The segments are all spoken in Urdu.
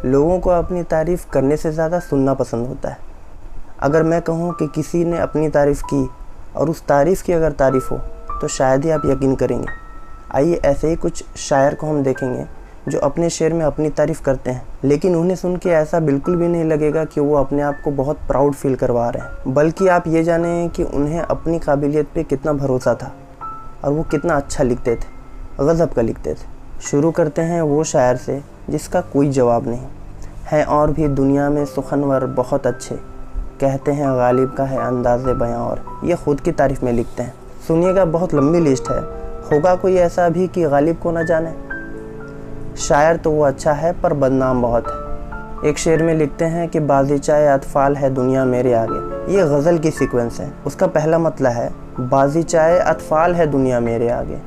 لوگوں کو اپنی تعریف کرنے سے زیادہ سننا پسند ہوتا ہے۔ اگر میں کہوں کہ کسی نے اپنی تعریف کی اور اس تعریف کی اگر تعریف ہو تو شاید ہی آپ یقین کریں گے۔ آئیے ایسے ہی کچھ شاعر کو ہم دیکھیں گے جو اپنے شعر میں اپنی تعریف کرتے ہیں، لیکن انہیں سن کے ایسا بالکل بھی نہیں لگے گا کہ وہ اپنے آپ کو بہت پراؤڈ فیل کروا رہے ہیں، بلکہ آپ یہ جانیں کہ انہیں اپنی قابلیت پہ کتنا بھروسہ تھا اور وہ کتنا اچھا لکھتے تھے، غضب کا لکھتے تھے۔ شروع کرتے ہیں وہ شاعر سے جس کا کوئی جواب نہیں ہے، اور بھی دنیا میں سخنور بہت اچھے، کہتے ہیں غالب کا ہے انداز بیاں، اور یہ خود کی تعریف میں لکھتے ہیں۔ سنیے گا، بہت لمبی لسٹ ہے، ہوگا کوئی ایسا بھی کہ غالب کو نہ جانے۔ شاعر تو وہ اچھا ہے پر بدنام بہت ہے۔ ایک شعر میں لکھتے ہیں کہ بازیچۂ اطفال ہے دنیا میرے آگے۔ یہ غزل کی سیکوینس ہے۔ اس کا پہلا مطلب ہے بازیچۂ اطفال ہے دنیا میرے آگے،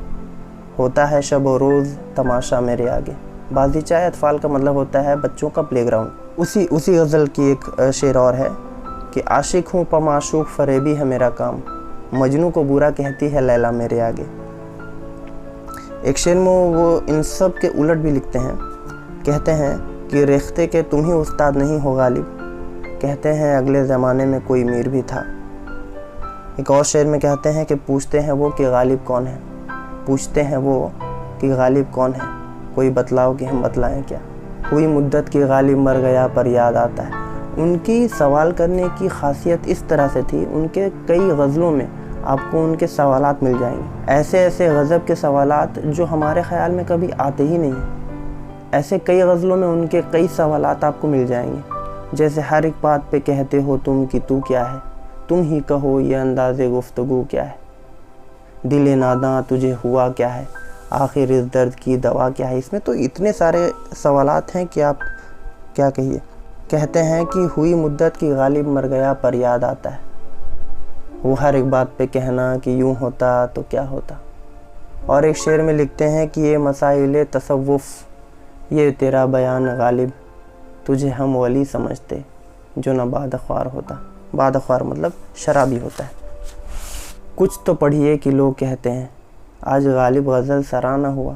ہوتا ہے شب و روز تماشا میرے آگے۔ بازیچۂ اطفال کا مطلب ہوتا ہے بچوں کا پلے گراؤنڈ۔ اسی غزل کی ایک شعر اور ہے کہ عاشق ہوں پا معشوق فریبی ہے میرا کام، مجنوں کو برا کہتی ہے لیلا میرے آگے۔ ایک شعر میں وہ ان سب کے الٹ بھی لکھتے ہیں، کہتے ہیں کہ ریختے کے تم ہی استاد نہیں ہو غالب، کہتے ہیں اگلے زمانے میں کوئی میر بھی تھا۔ ایک اور شعر میں کہتے ہیں کہ پوچھتے ہیں وہ کہ غالب کون ہے، پوچھتے ہیں وہ کہ غالب کون ہے، کوئی بتلاؤ کہ ہم بتلائیں کیا، ہوئی مدت کی غالب مر گیا پر یاد آتا ہے۔ ان کی سوال کرنے کی خاصیت اس طرح سے تھی، ان کے کئی غزلوں میں آپ کو ان کے سوالات مل جائیں گے، ایسے غضب کے سوالات جو ہمارے خیال میں کبھی آتے ہی نہیں ہیں۔ ایسے کئی غزلوں میں ان کے کئی سوالات آپ کو مل جائیں گے، جیسے ہر ایک بات پہ کہتے ہو تم کہ تو کیا ہے، تم ہی کہو یہ انداز گفتگو کیا ہے، دل ناداں تجھے ہوا کیا ہے، آخر اس درد کی دوا کیا ہے۔ اس میں تو اتنے سارے سوالات ہیں کہ آپ کیا کہیے۔ کہتے ہیں کہ ہوئی مدت کی غالب مر گیا پر یاد آتا ہے، وہ ہر ایک بات پہ کہنا کہ یوں ہوتا تو کیا ہوتا۔ اور ایک شعر میں لکھتے ہیں کہ یہ مسائل تصوف، یہ تیرا بیان غالب، تجھے ہم ولی سمجھتے جو نہ بادخوار ہوتا۔ بادخوار مطلب شرابی ہوتا ہے۔ کچھ تو پڑھیے کہ لوگ کہتے ہیں آج غالب غزل سرا نہ ہوا۔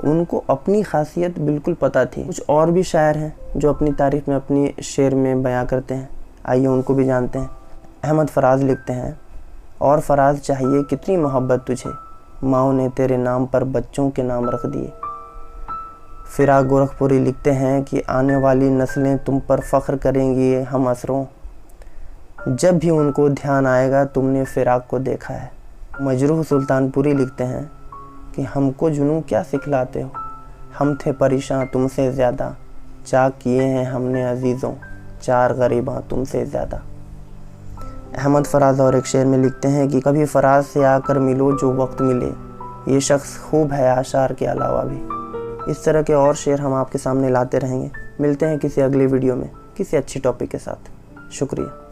ان کو اپنی خاصیت بالکل پتہ تھی۔ کچھ اور بھی شاعر ہیں جو اپنی تعریف میں اپنی شعر میں بیان کرتے ہیں، آئیے ان کو بھی جانتے ہیں۔ احمد فراز لکھتے ہیں، اور فراز چاہیے کتنی محبت تجھے، ماؤں نے تیرے نام پر بچوں کے نام رکھ دیے۔ فراق گورکھپوری لکھتے ہیں کہ آنے والی نسلیں تم پر فخر کریں گی ہم عصروں، جب بھی ان کو دھیان آئے گا تم نے فراق کو دیکھا ہے۔ مجروح سلطان پوری لکھتے ہیں کہ ہم کو جنوں کیا سکھلاتے ہو، ہم تھے پریشاں تم سے زیادہ، چاک کیے ہیں ہم نے عزیزوں چار غریباں تم سے زیادہ۔ احمد فراز اور ایک شعر میں لکھتے ہیں کہ کبھی فراز سے آ کر ملو جو وقت ملے، یہ شخص خوب ہے اشعار کے علاوہ بھی۔ اس طرح کے اور شعر ہم آپ کے سامنے لاتے رہیں گے۔ ملتے ہیں کسی اگلی ویڈیو میں کسی اچھی ٹاپک کے ساتھ۔ شکریہ۔